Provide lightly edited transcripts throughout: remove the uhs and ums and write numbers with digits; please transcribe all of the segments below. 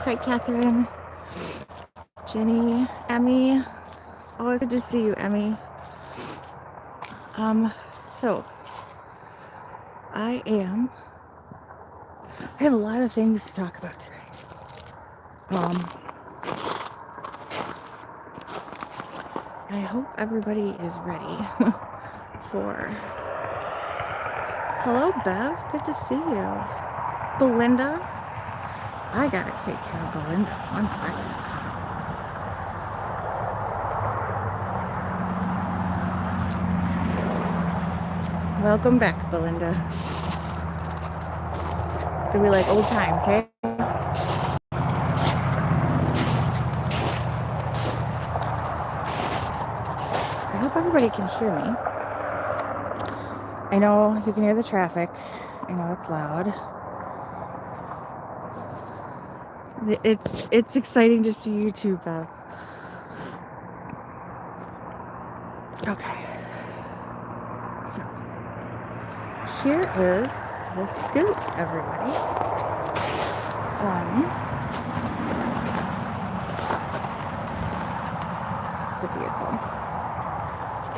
Hi, Catherine, Jenny, Emmy. Always good to see you, Emmy. So I have a lot of things to talk about today. And I hope everybody is ready for. Hello, Bev. Good to see you. Belinda. I gotta take care of Belinda. 1 second. Welcome back, Belinda. It's gonna be like old times, hey? I hope everybody can hear me. I know you can hear the traffic. I know it's loud. It's exciting to see you too, Bev. Okay. So here is the scoot, everybody. It's a vehicle.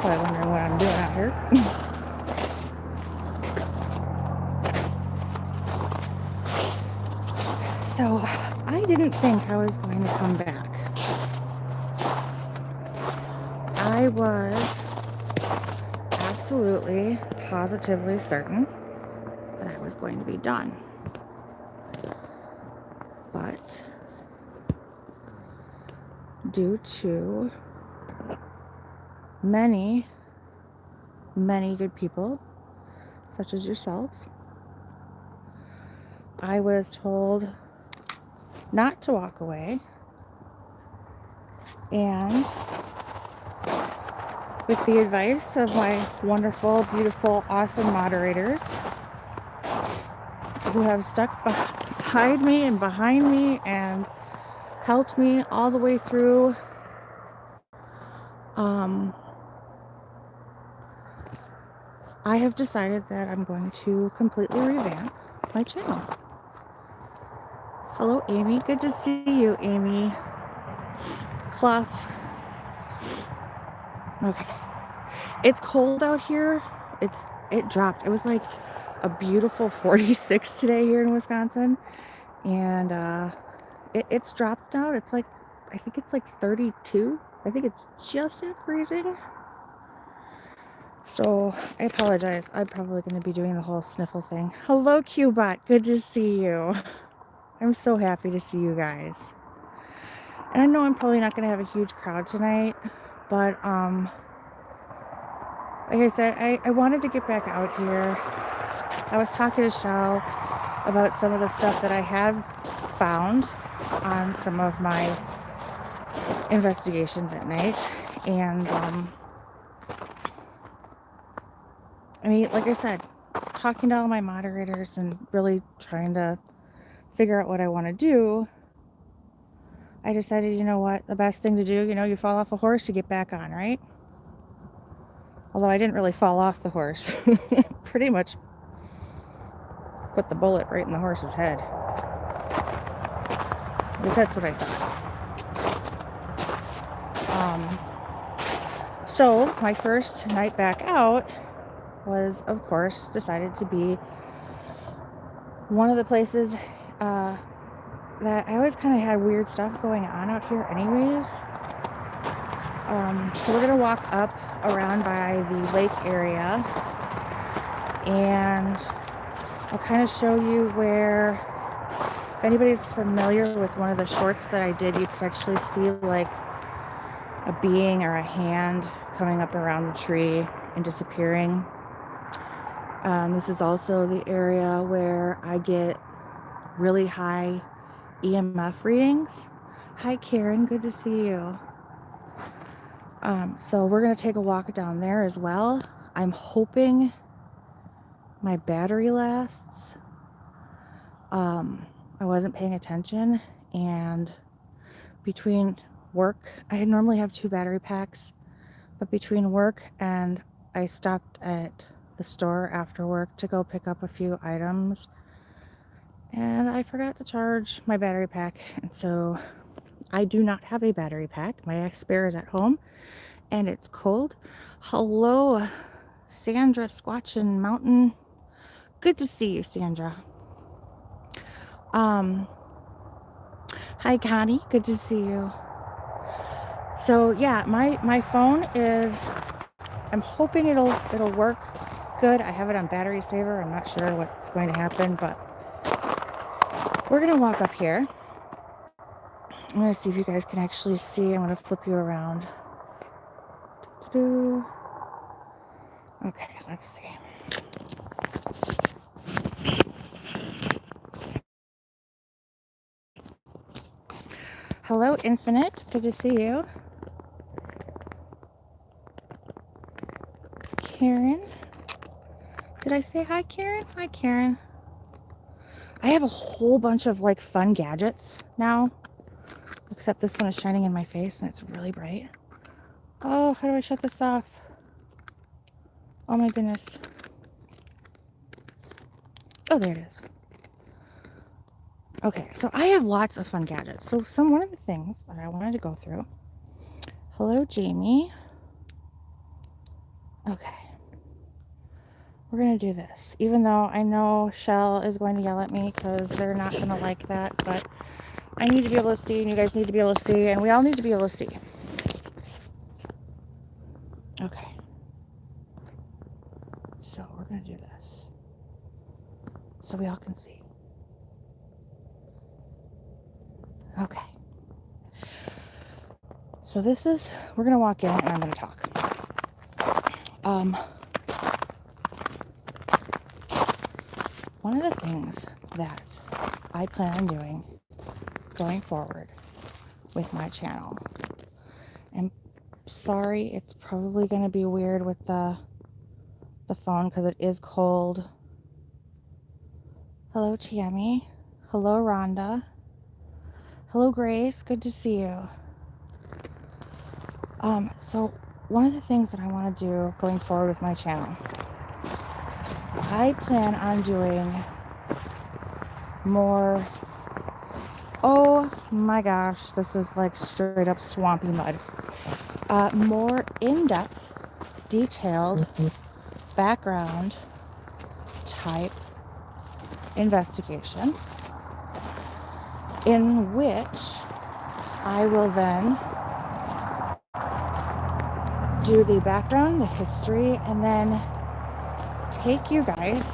Probably wondering what I'm doing out here. So I didn't think I was going to come back. I was absolutely, positively certain that I was going to be done. But due to many good people, such as yourselves, I was told not to walk away, and with the advice of my wonderful, beautiful, awesome moderators who have stuck beside me and behind me and helped me all the way through, I have decided that I'm going to completely revamp my channel. Hello, Amy. Good to see you, Amy. Clough. Okay. It's cold out here. It dropped. It was like a beautiful 46 today here in Wisconsin, and it's dropped now. It's like, I think it's like 32. I think it's just at freezing. So I apologize. I'm probably going to be doing the whole sniffle thing. Hello, Qbot. Good to see you. I'm so happy to see you guys. And I know I'm probably not going to have a huge crowd tonight, but like I said, I wanted to get back out here. I was talking to Shell about some of the stuff that I have found on some of my investigations at night, and I mean, like I said, talking to all my moderators and really trying to figure out what I want to do, I decided, you know what, the best thing to do, you fall off a horse, you get back on, right? Although I didn't really fall off the horse. Pretty much put the bullet right in the horse's head. At least that's what I thought. So my first night back out was, of course, decided to be one of the places that I always kind of had weird stuff going on out here anyways. So we're going to walk up around by the lake area, and I'll kind of show you where, if anybody's familiar with one of the shorts that I did, you could actually see like a being or a hand coming up around the tree and disappearing. This is also the area where I get really high EMF readings. Hi, Karen. Good to see you. So we're going to take a walk down there as well. I'm hoping my battery lasts. I wasn't paying attention, and between work, I normally have 2 battery packs, but between work and I stopped at the store after work to go pick up a few items, And I forgot to charge my battery pack, and so I do not have a battery pack. My spare is at home, and it's cold. Hello, Sandra Squatchin Mountain. Good to see you, Sandra. Hi, Connie. Good to see you. So yeah, my phone is. I'm hoping it'll work good. I have it on battery saver. I'm not sure what's going to happen, but we're gonna walk up here. I'm gonna see if you guys can actually see. I'm gonna flip you around. Okay, let's see. Hello, Infinite. Good to see you. Karen. Did I say hi, Karen? Hi, Karen. I have a whole bunch of like fun gadgets now, except this one is shining in my face and it's really bright. Oh, how do I shut this off? Oh my goodness. Oh, there it is. Okay, so I have lots of fun gadgets. So one of the things that I wanted to go through. Hello, Jamie. Okay. We're going to do this, even though I know Shell is going to yell at me because they're not going to like that, but I need to be able to see, and you guys need to be able to see, and we all need to be able to see. Okay. So we're going to do this so we all can see. Okay. So this is, we're going to walk in and I'm going to talk. One of the things that I plan on doing going forward with my channel, and sorry, it's probably going to be weird with the phone because it is cold. Hello, Tammy. Hello, Rhonda. Hello, Grace. Good to see you. So one of the things that I want to do going forward with my channel, I plan on doing more. Oh my gosh, this is like straight up swampy mud. More in-depth, detailed background type investigations in which I will then do the background, the history, and then take you guys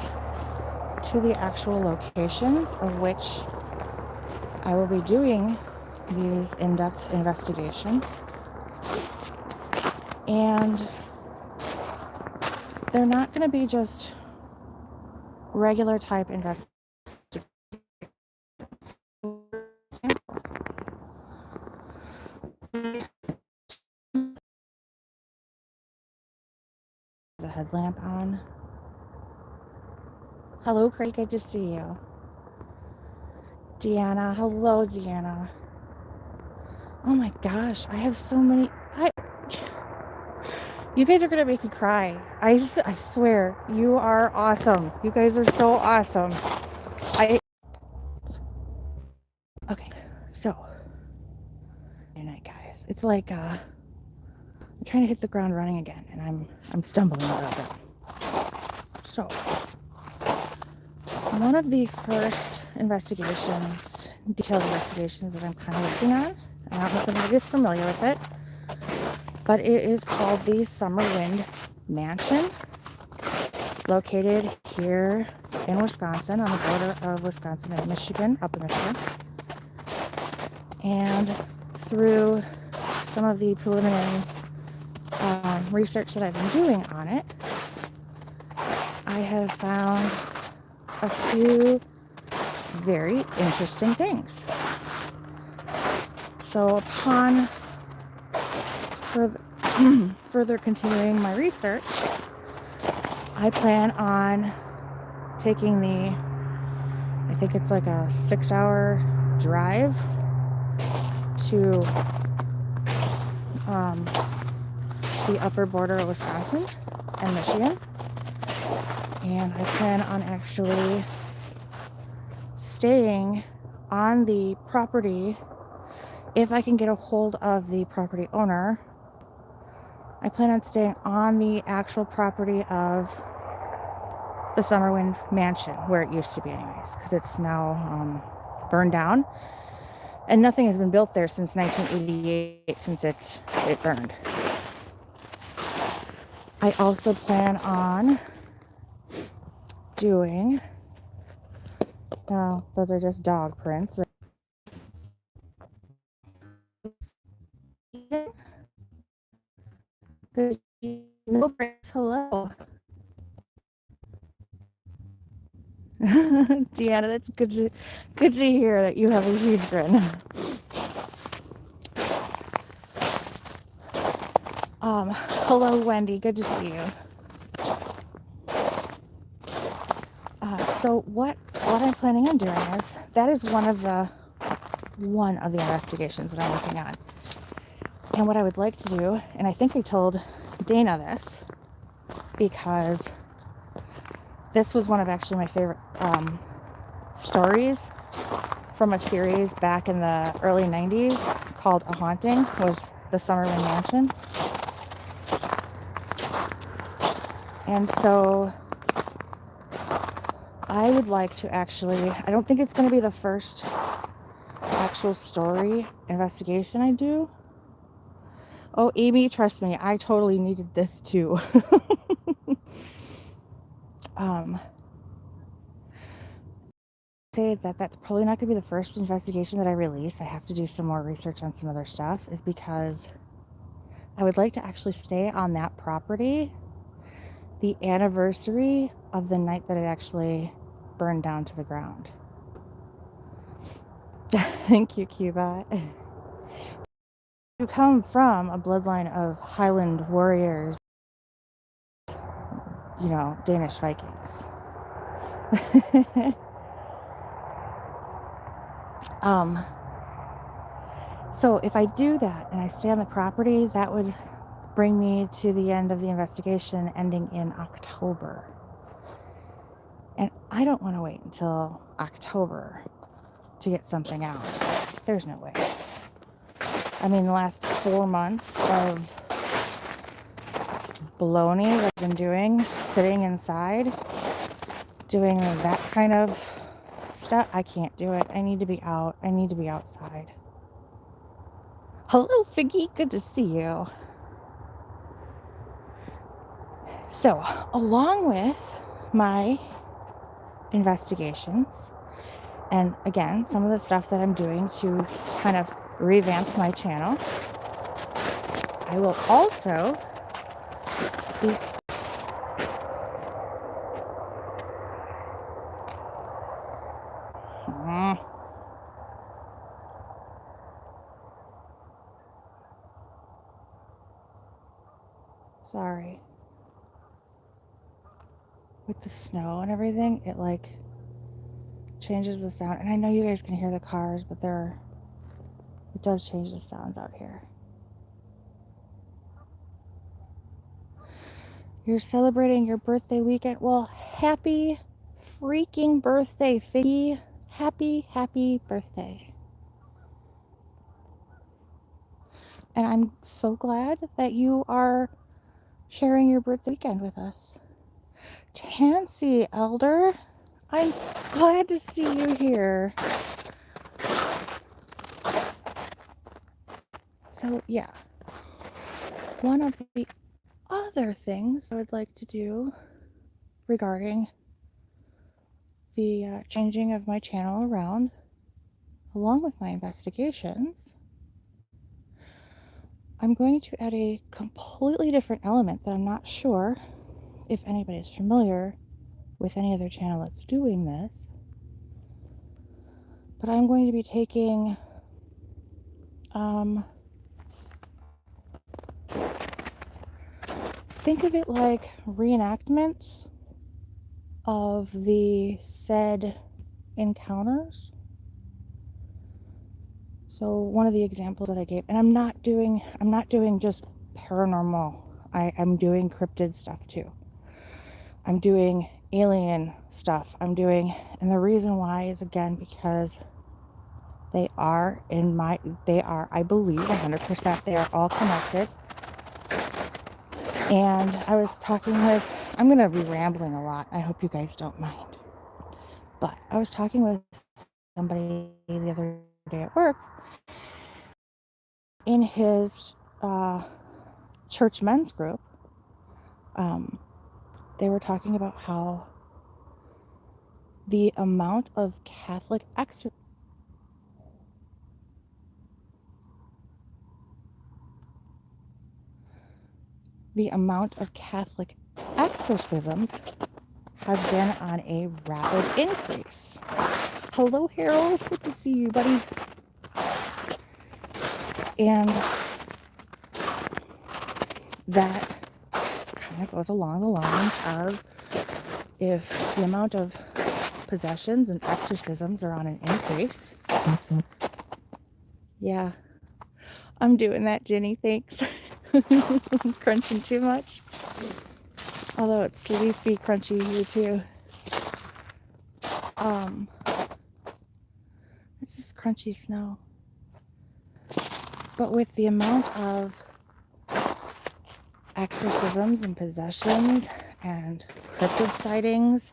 to the actual locations of which I will be doing these in-depth investigations. And they're not going to be just regular type investigations. The headlamp on. Hello, Craig. Good to see you. Deanna. Hello, Deanna. Oh my gosh, I have so many. You guys are gonna make me cry. I swear, you are awesome. You guys are so awesome. Okay, so good night, guys. It's like I'm trying to hit the ground running again, and I'm stumbling a little bit. So one of the first investigations, detailed investigations that I'm kind of working on, I don't know if anybody is familiar with it, but it is called the Summer Wind Mansion, located here in Wisconsin, on the border of Wisconsin and Michigan, upper Michigan. And through some of the preliminary research that I've been doing on it, I have found a few very interesting things. So upon further continuing my research, I plan on taking I think it's like a 6-hour drive to the upper border of Wisconsin and Michigan. And I plan on actually staying on the property. If I can get a hold of the property owner, I plan on staying on the actual property of the Summerwind Mansion, where it used to be anyways, because it's now burned down. And nothing has been built there since 1988, since it burned. I also plan on doing, those are just dog prints. Hello. Deanna, that's good to hear that you have a huge grin. Hello Wendy, good to see you. So what I'm planning on doing is, that is one of the investigations that I'm working on. And what I would like to do, and I think I told Dana this, because this was one of actually my favorite stories from a series back in the early 90s called A Haunting, was the Summerwind Mansion. And so I would like to actually, I don't think it's going to be the first actual story investigation I do. Oh, Amy, trust me, I totally needed this too. Say that that's probably not going to be the first investigation that I release. I have to do some more research on some other stuff, is because I would like to actually stay on that property the anniversary of the night that it actually burned down to the ground. Thank you, Cuba. You come from a bloodline of Highland warriors, you know, Danish Vikings. So if I do that and I stay on the property, that would bring me to the end of the investigation, ending in October. And I don't want to wait until October to get something out. There's no way. I mean, the last 4 months of baloney that I've been doing, sitting inside, doing that kind of stuff, I can't do it. I need to be out. I need to be outside. Hello, Figgy. Good to see you. So, along with my investigations, and again, some of the stuff that I'm doing to kind of revamp my channel, I will also be sorry. With the snow and everything, it like changes the sound. And I know you guys can hear the cars, but it does change the sounds out here. You're celebrating your birthday weekend? Well, happy freaking birthday, Figgy. Happy birthday. And I'm so glad that you are sharing your birthday weekend with us. Tansy, Elder, I'm glad to see you here. So, yeah. One of the other things I would like to do regarding the changing of my channel around, along with my investigations, I'm going to add a completely different element that I'm not sure if anybody's familiar with any other channel that's doing this, but I'm going to be taking think of it like reenactments of the said encounters. So one of the examples that I gave, and I'm not doing just paranormal. I'm doing cryptid stuff too. I'm doing alien stuff. I'm doing And the reason why is, again, because they are, I believe, 100%, they are all connected. And I was talking with, I'm going to be rambling a lot. I hope you guys don't mind. But I was talking with somebody the other day at work. In his church men's group, they were talking about how the amount of Catholic exorcisms has been on a rapid increase. Hello, Harold. Good to see you, buddy. And that kind of goes along the lines of, if the amount of possessions and exorcisms are on an increase. Yeah, I'm doing that, Jenny. Thanks. I'm crunching too much. Although it's leafy crunchy here too. It's just crunchy snow. But with the amount of exorcisms and possessions and cryptid sightings,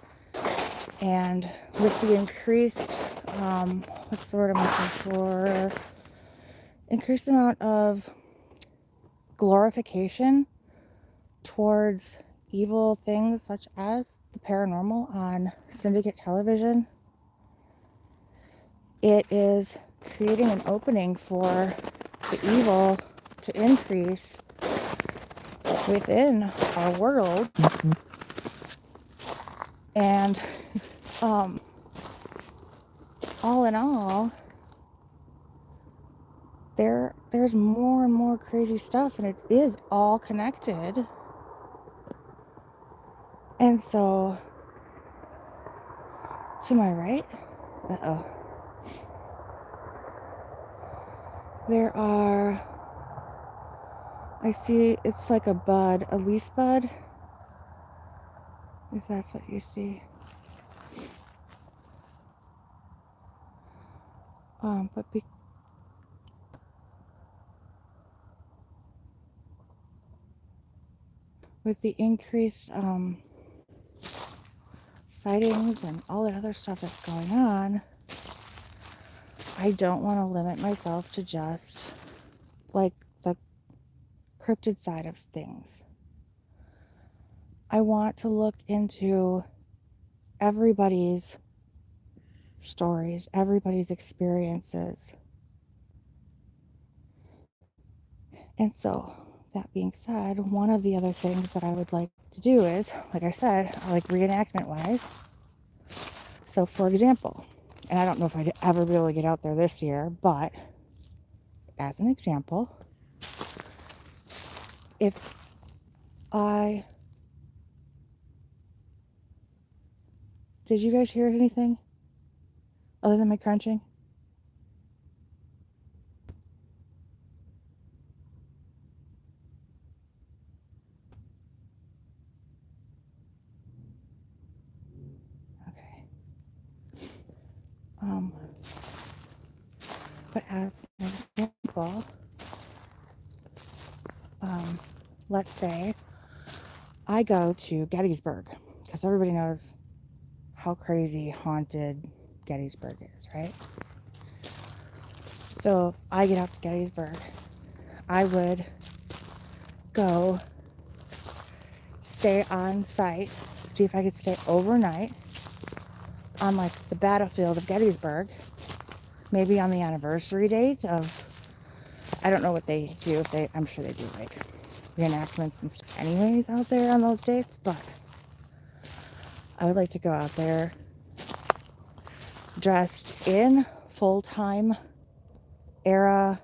and with the increased, what's the word I'm looking for? Increased amount of glorification towards evil things such as the paranormal on syndicate television, it is creating an opening for the evil to increase within our world. And all in all, there's more and more crazy stuff, and it is all connected. And so, to my right, there are, I see, it's like a bud, a leaf bud, if that's what you see. But with the increased sightings and all that other stuff that's going on, I don't want to limit myself to just like the cryptid side of things. I want to look into everybody's stories, everybody's experiences. And so, that being said, one of the other things that I would like to do is, like I said, like reenactment wise. So, for example, and I don't know if I'd ever be able to get out there this year, but as an example, if did you guys hear anything other than my crunching? Okay. But as an example, let's say I go to Gettysburg, because everybody knows how crazy haunted Gettysburg is, right? So if I get out to Gettysburg, I would go stay on site, see if I could stay overnight on like the battlefield of Gettysburg, maybe on the anniversary date of, I don't know what they do, I'm sure they do like reenactments and stuff anyways out there on those dates, but I would like to go out there dressed in full-time era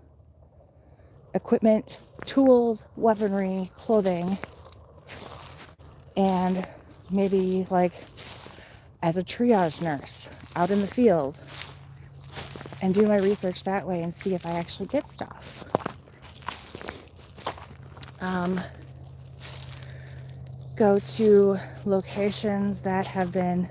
equipment, tools, weaponry, clothing, and maybe like as a triage nurse out in the field and do my research that way and see if I actually get stuff. Go to locations that have been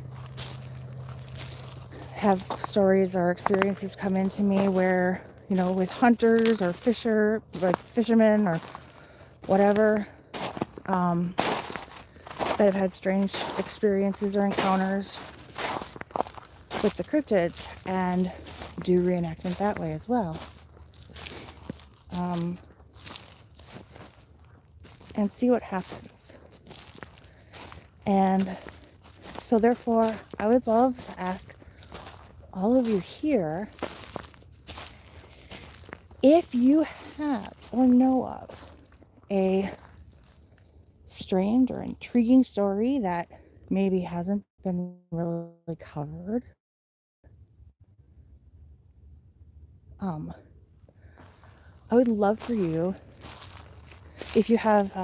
have stories or experiences come into me where, you know, with hunters or fishermen or whatever, that have had strange experiences or encounters with the cryptids, and do reenactment that way as well. And see what happens. And so therefore, I would love to ask all of you here if you have or know of a strange or intriguing story that maybe hasn't been really covered. I would love for you, if you have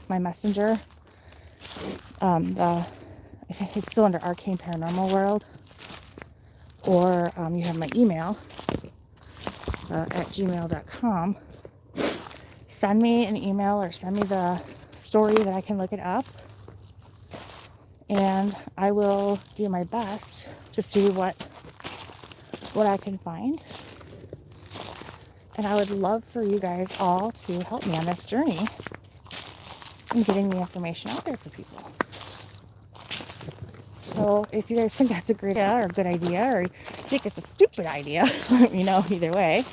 my messenger, I think it's still under Arcane Paranormal World, or you have my email at gmail.com. Send me an email or send me the story that I can look it up, and I will do my best to see what I can find. And I would love for you guys all to help me on this journey in getting the information out there for people. So if you guys think that's a great idea or a good idea, or you think it's a stupid idea, let me know either way.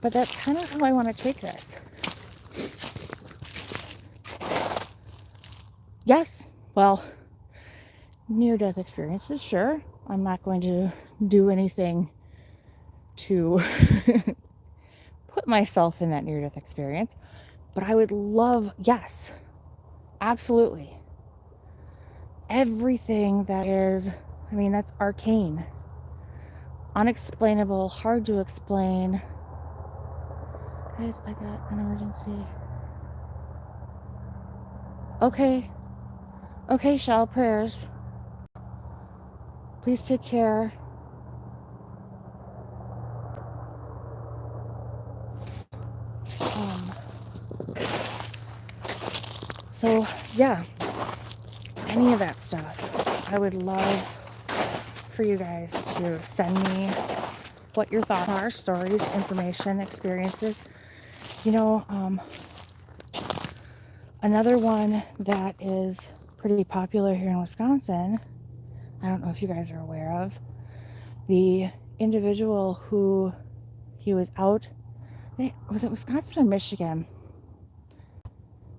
But that's kind of how I want to take this. Yes, well, near-death experiences, sure. I'm not going to do anything to put myself in that near-death experience, but I would love, yes, absolutely, everything that is, I mean, that's arcane, unexplainable, hard to explain. Guys, I got an emergency. Okay, Shell, prayers. Please take care. So, yeah, any of that stuff, I would love for you guys to send me what your thoughts are, stories, information, experiences. You know, another one that is pretty popular here in Wisconsin, I don't know if you guys are aware of, the individual who, he was out, was it Wisconsin or Michigan?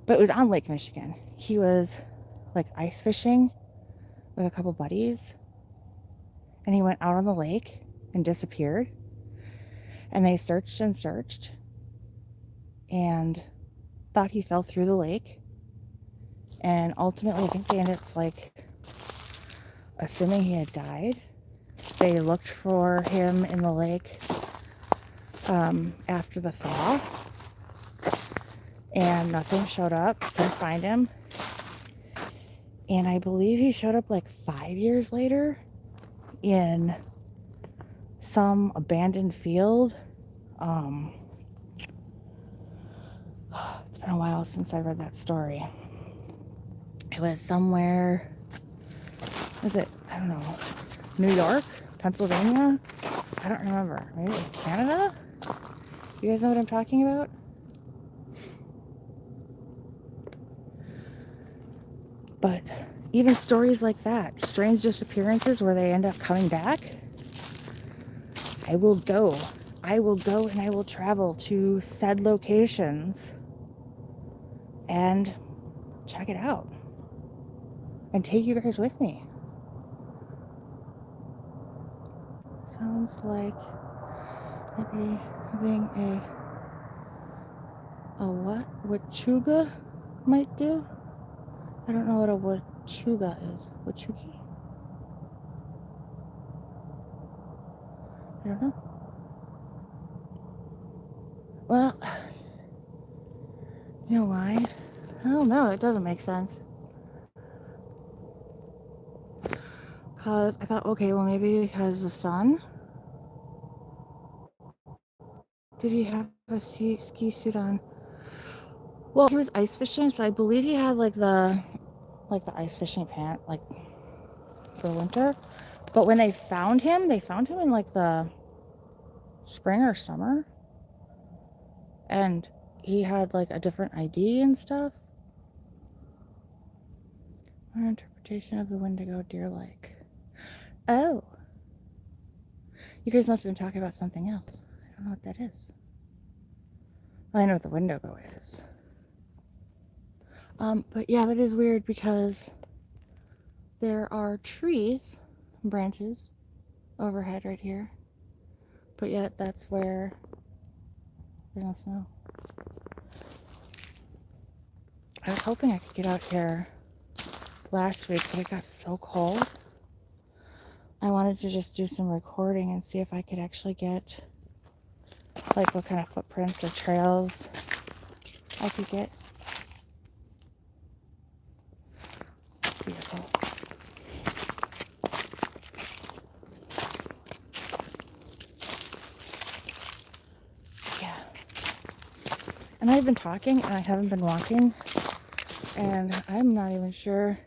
But it was on Lake Michigan. He was like ice fishing with a couple buddies, and he went out on the lake and disappeared, and they searched and searched and thought he fell through the lake, and ultimately I think they ended up like assuming he had died. They looked for him in the lake after the thaw, and nothing showed up. Couldn't find him. And I believe he showed up like 5 years later in some abandoned field. It's been a while since I read that story. It was somewhere, was it, I don't know, New York, Pennsylvania? I don't remember. Maybe it was Canada? You guys know what I'm talking about? But even stories like that, strange disappearances where they end up coming back, I will go and I will travel to said locations and check it out and take you guys with me. Sounds like maybe having a what Wachuga might do. I don't know what a Wachuga is. Wachuki? I don't know. Well, you know why? I don't know. It doesn't make sense. Because I thought, okay, well, maybe because the sun. Did he have a ski suit on? Well, he was ice fishing, so I believe he had like the ice fishing pant, like for winter. But when they found him in like the spring or summer. And he had like a different ID and stuff. Our interpretation of the Wendigo Deer Lake. Oh. You guys must have been talking about something else. I don't know what that is. Well, I know what the Wendigo is. But yeah, that is weird because there are trees, branches overhead right here. But yet that's where there's no snow. I was hoping I could get out here last week, but it got so cold. I wanted to just do some recording and see if I could actually get like what kind of footprints or trails I could get. Beautiful. Yeah. And I've been talking and I haven't been walking, and I'm not even sure.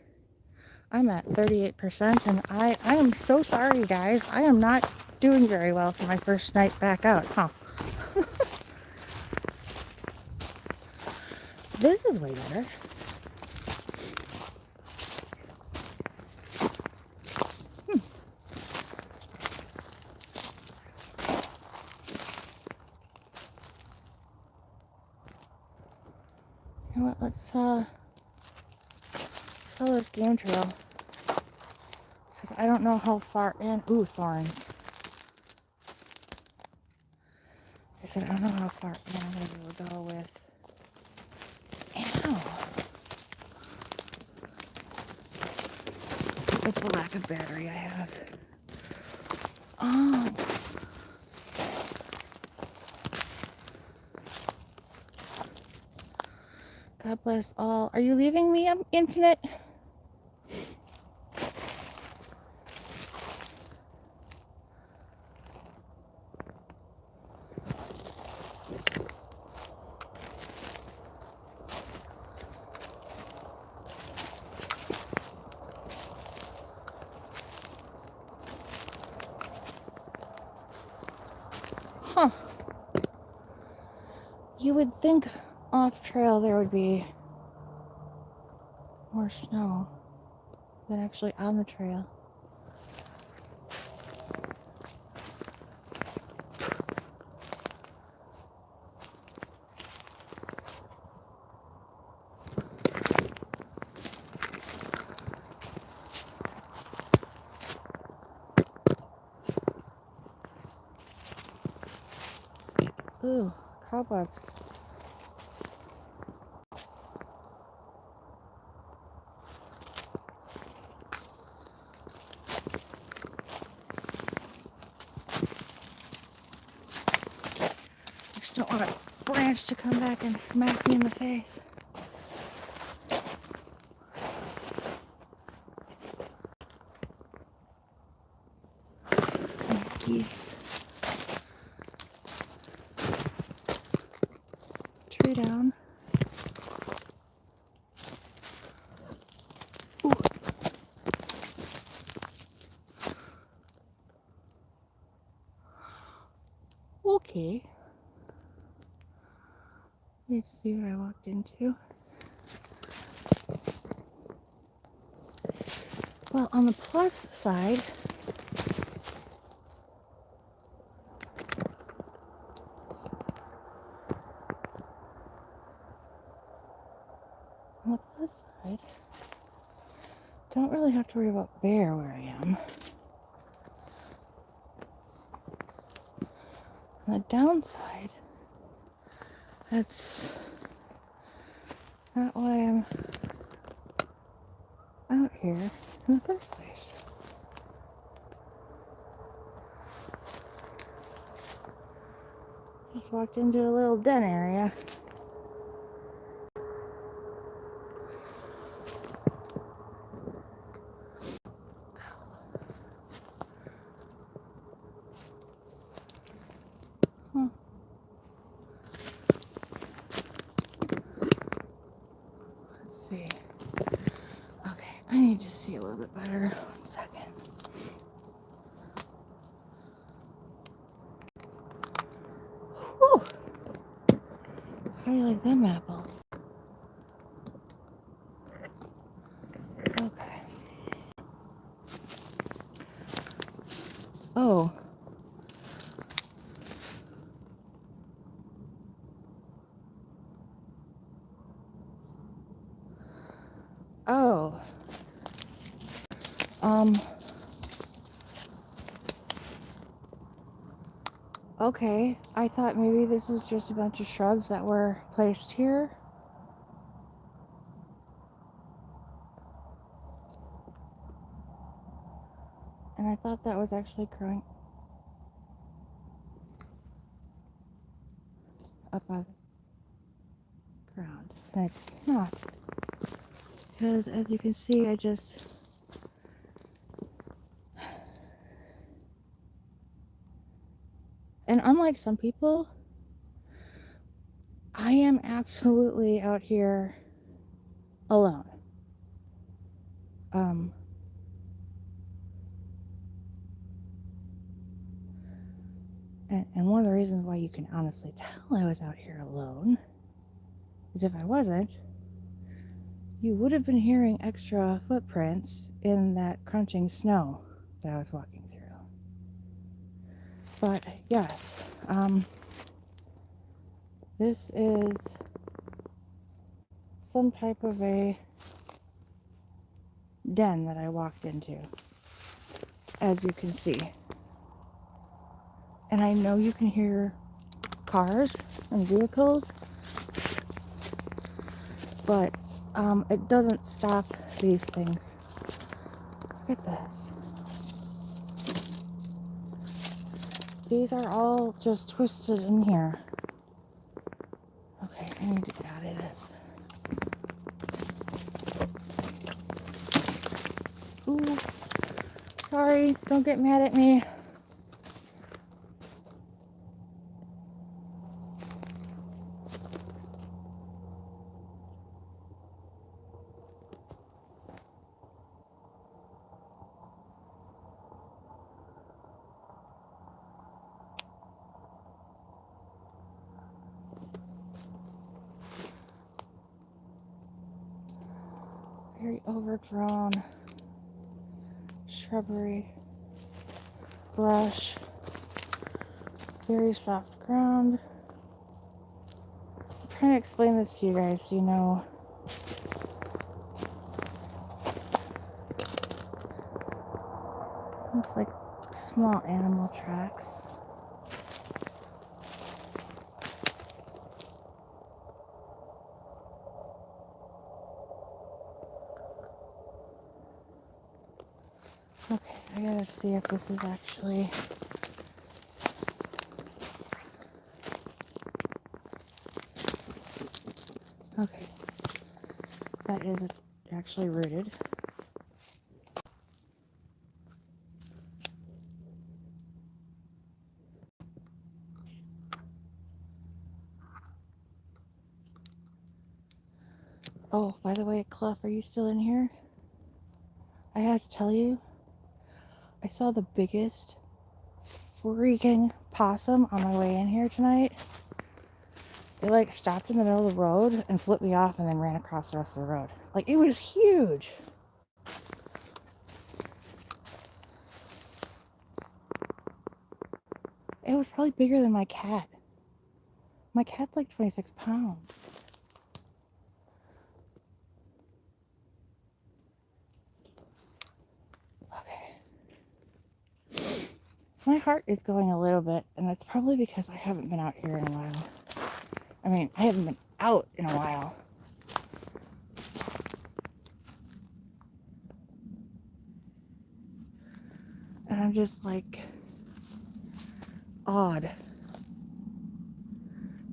I'm at 38%, and I am so sorry, guys. I am not doing very well for my first night back out, huh? This is way better. You know what? Let's follow this game trail. Because I don't know how far in. Ooh, thorns. I said I don't know how far in I'm going to be able to go with. Ow. It's the lack of battery I have. Oh. God bless all. Are you leaving me, Infinite? Huh. You would think off trail there would be more snow than actually on the trail. Ooh, cobwebs. I just don't want a branch to come back and smack me in the face. And geese. Tree down. Ooh. Okay. Let's see what I walked into. Well, on the plus side, don't really have to worry about bear where I am. On the downside, that's not why I'm out here in the first place. Just walked into a little den area. Huh. Let's see. Okay, I need to see a little bit better. 1 second. Woo! How do you like them apples? Okay. Oh. Oh. Okay. I thought maybe this was just a bunch of shrubs that were placed here. And I thought that was actually growing up out of the ground. And it's not. Because as you can see, I just... And unlike some people, I am absolutely out here alone. And one of the reasons why you can honestly tell I was out here alone is if I wasn't, you would have been hearing extra footprints in that crunching snow that I was walking through. But yes, this is some type of a den that I walked into, as you can see. And I know you can hear cars and vehicles, but it doesn't stop these things. Look at this. These are all just twisted in here. Okay, I need to get out of this. Ooh, sorry, don't get mad at me. Very overgrown shrubbery, brush, very soft ground. I'm trying to explain this to you guys so you know. Looks like small animal tracks. Okay, I gotta see if this is actually... Okay, that is actually rooted. Oh, by the way, Clough, are you still in here? I have to tell you, I saw the biggest freaking possum on my way in here tonight. It like stopped in the middle of the road and flipped me off and then ran across the rest of the road. Like, it was huge. It was probably bigger than my cat. My cat's like 26 pounds. My heart is going a little bit, and it's probably because I haven't been out here in a while. I mean, I haven't been out in a while. And I'm just like awed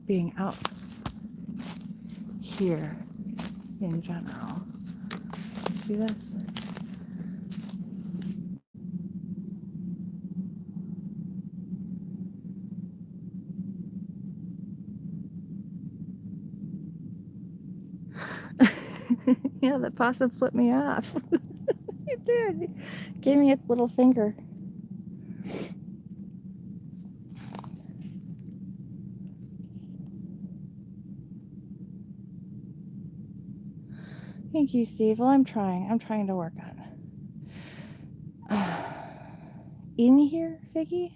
being out here in general. See this? Yeah, the possum flipped me off. It did. It gave me its little finger. Thank you, Steve. Well, I'm trying to work on it. In here, Figgy?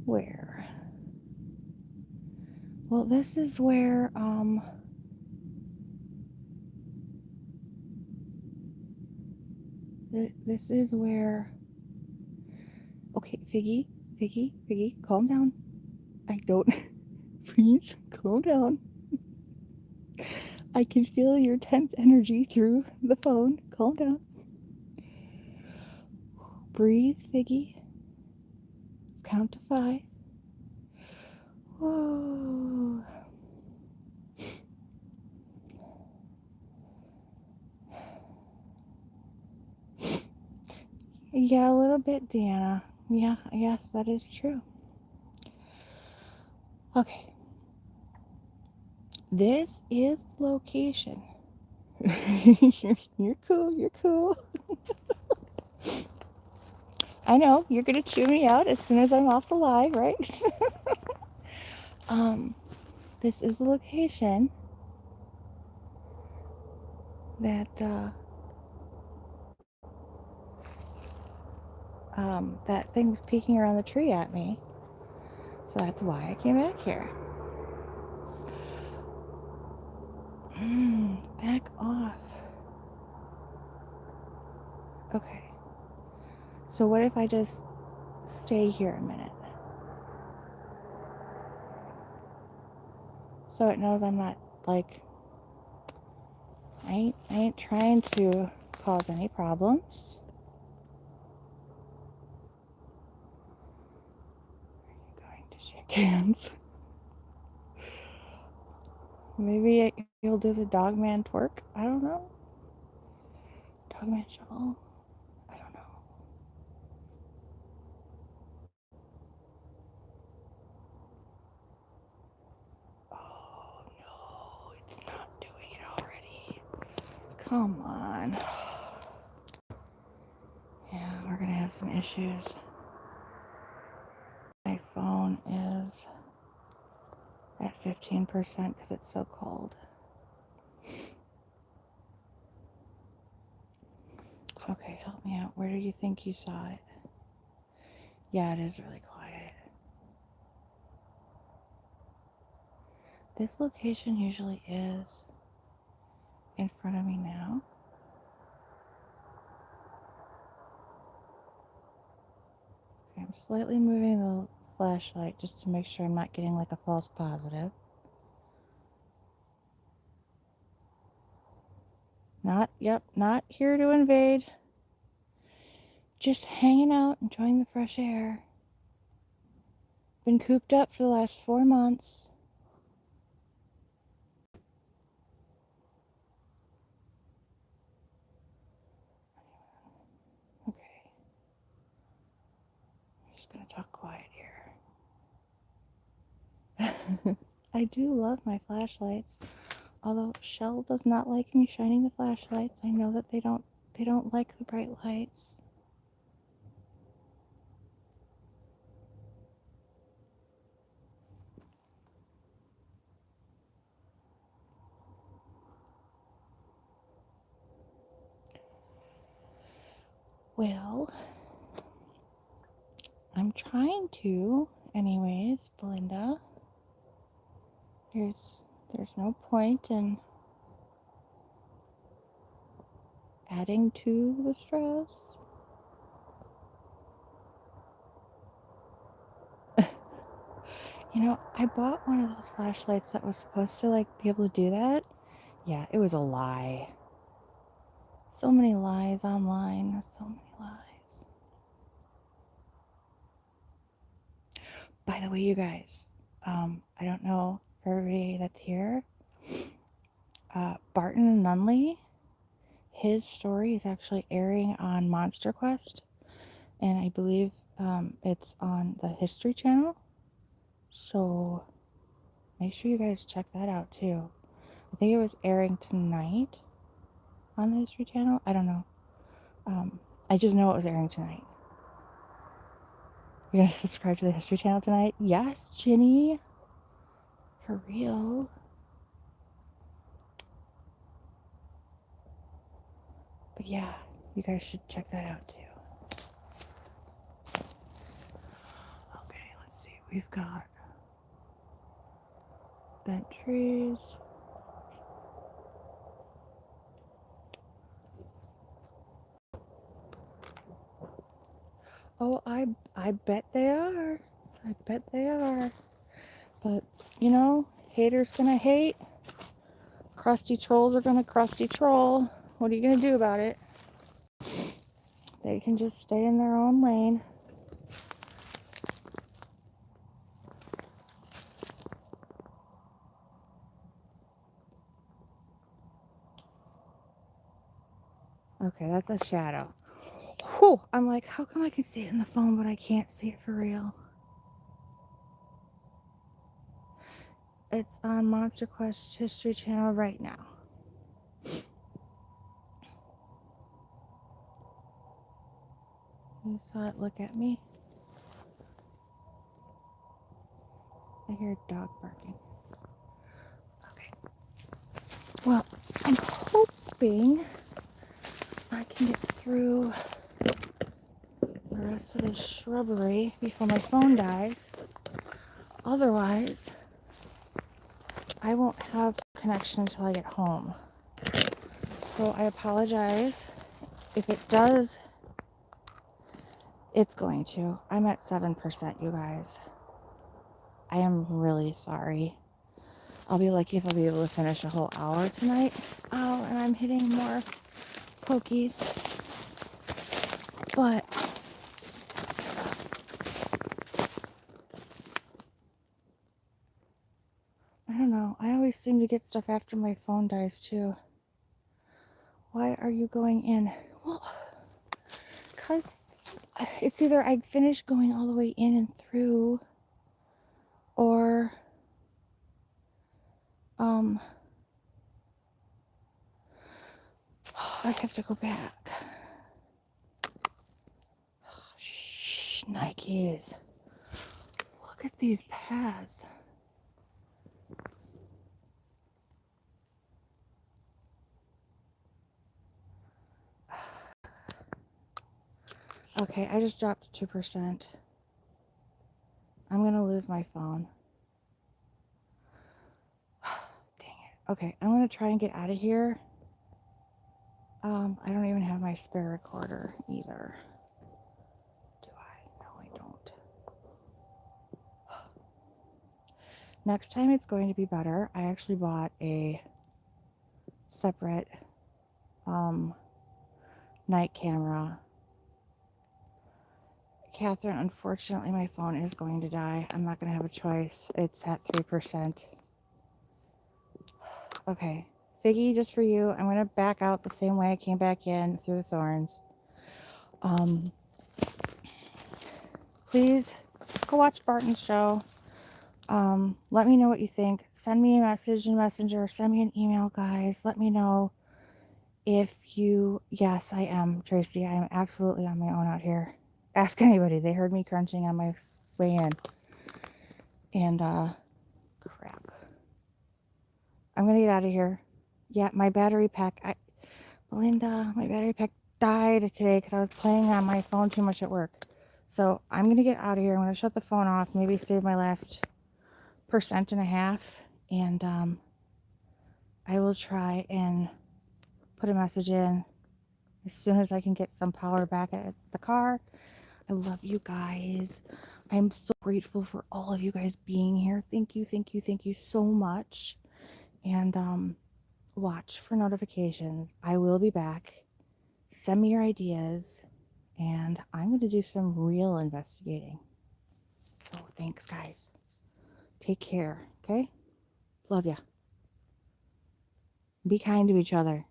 Where? Well, this is where, this is where... Okay, Figgy, calm down. I don't... Please, calm down. I can feel your tense energy through the phone. Calm down. Breathe, Figgy. Count to 5. Whoa. Yeah, a little bit, Deanna. Yeah, yes, that is true. Okay. This is the location. You're cool. I know, you're gonna chew me out as soon as I'm off the live, right? This is the location that, that thing's peeking around the tree at me. So that's why I came back here. Back off. Okay. So what if I just stay here a minute? So it knows I'm not, like, I ain't trying to cause any problems. Are you going to shake hands? Maybe you'll do the dogman twerk? I don't know. Dogman shuffle? I don't know. Oh no, it's not doing it already. Come on. Yeah, we're gonna have some issues. My phone is at 15% because it's so cold. Okay, help me out. Where do you think you saw it? Yeah, it is really quiet. This location usually is in front of me now. Okay, I'm slightly moving the flashlight just to make sure I'm not getting like a false positive. Not here to invade. Just hanging out, enjoying the fresh air. Been cooped up for the last 4 months. Okay. I'm just gonna talk quiet here. I do love my flashlights. Although Shell does not like me shining the flashlights. I know that they don't like the bright lights. Well, I'm trying to, anyways, Belinda. There's no point in adding to the stress. You know, I bought one of those flashlights that was supposed to like be able to do that. Yeah, it was a lie. So many lies online. So many lies. By the way, you guys, I don't know for everybody that's here. Barton Nunley, his story is actually airing on Monster Quest, and I believe it's on the History Channel. So make sure you guys check that out too. I think it was airing tonight on the History Channel. I don't know. I just know it was airing tonight. You're gonna subscribe to the History Channel tonight? Yes, Ginny. For real. Yeah, you guys should check that out too. Okay, let's see. We've got bent trees. Oh, I bet they are. I bet they are. But, you know, haters gonna hate. Crusty trolls are gonna crusty troll. What are you gonna do about it? They can just stay in their own lane. Okay, that's a shadow. Whew, I'm like, how come I can see it in the phone, but I can't see it for real? It's on Monster Quest History Channel right now. You saw it look at me? I hear a dog barking. Okay. Well, I'm hoping I can get through the rest of this shrubbery before my phone dies. Otherwise, I won't have connection until I get home. So I apologize. If it does, it's going to. I'm at 7%, you guys. I am really sorry. I'll be lucky if I'll be able to finish a whole hour tonight. Oh, and I'm hitting more pokies. But I don't know. I always seem to get stuff after my phone dies too. Why are you going in? Well, because it's either I finish going all the way in and through, or I have to go back. Shh, Nikes. Look at these paths. Okay, I just dropped 2%. I'm gonna lose my phone. Dang it. Okay, I'm gonna try and get out of here. I don't even have my spare recorder either. Do I? No, I don't. Next time it's going to be better. I actually bought a separate night camera. Catherine, unfortunately my phone is going to die. I'm not going to have a choice. It's at 3%. Okay. Figgy, just for you, I'm going to back out the same way I came back in through the thorns. Please go watch Barton's show. Let me know what you think. Send me a message in Messenger. Send me an email, guys. Let me know if you... Yes, I am, Tracy. I am absolutely on my own out here. Ask anybody. They heard me crunching on my way in. And, crap. I'm going to get out of here. Yeah, my battery pack... Belinda, my battery pack died today because I was playing on my phone too much at work. So I'm going to get out of here. I'm going to shut the phone off. Maybe save my last 1.5%. And I will try and put a message in as soon as I can get some power back at the car. I love you guys. I'm so grateful for all of you guys being here. Thank you, thank you, thank you so much. And watch for notifications. I will be back. Send me your ideas. And I'm going to do some real investigating. So thanks, guys. Take care, okay? Love ya. Be kind to each other.